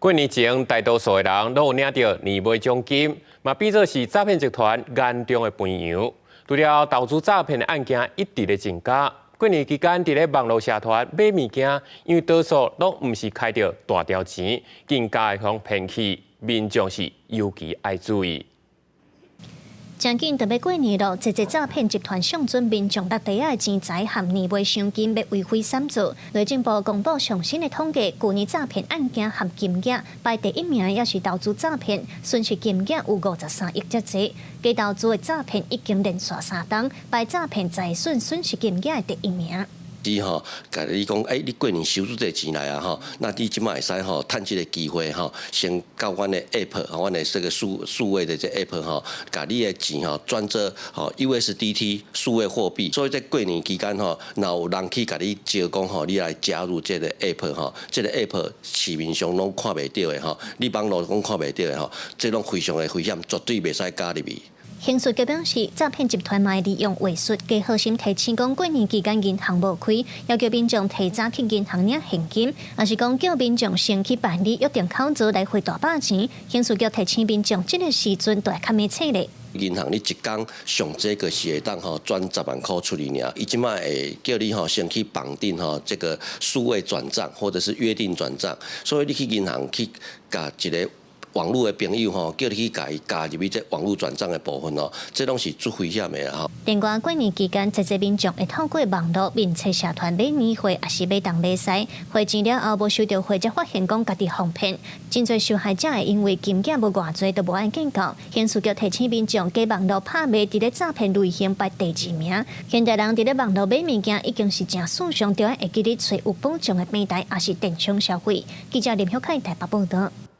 过年前，大多数的人都有领到年尾奖金，嘛变作是诈骗集团严重的肥羊。除了投资诈骗的案件一直在增加，过年期间伫咧网络社团买物件，因为多数都唔是开着大条钱，更加会骗去，民众是尤其爱注意。将近特别过年咯，一诈骗集团上准民众落地的钱财含年尾奖金，要为非三组。内政部公布上新的统计，去年诈骗案件含金额排第一名，也是投资诈骗，损失金额有53亿之多。假投资的诈骗已经连续3档，排诈骗财损损失金额的第一名。甲你讲，你过年收出这钱来啊吼，那你即摆会使趁这个机会先到阮的 app， 阮的这个数位的这 app 甲你的钱转做USDT 数位货币。所以在过年期间若有人去甲你招讲你来加入这个 app 这个 app 市面上拢看袂到的你网络讲看袂到的这拢非常的危险，绝对袂使加入去。刑事局表示，诈骗集团嘛利用话术，加好心提醒讲过年期间银行无开，要求民众提早去银行领现金，也是讲叫民众先去办理约定口座来汇大把钱。刑事局提醒民众，这个时阵都会较密切咧。银行你一天上这个是会当转10万块出去尔，伊即摆会叫你先去绑定这个数位转账或者是约定转账，所以你去银行去甲一个网络的朋友叫你去加入去这网络转账的部分这拢是最危险的啦另外，过年期间，一民众会透过网络面册社团买年货，也是买东买西，汇钱了后无收到货，才发现讲家己哄骗。真侪受害者会因为金额无偌济，都无爱警告。刑事局提醒民众，加网络拍卖伫咧诈骗类型排第2名。现代人伫咧网络买物件已经是正顺畅，就要会记得找有保障的平台，也是电商消费。记者林晓凯台北报道。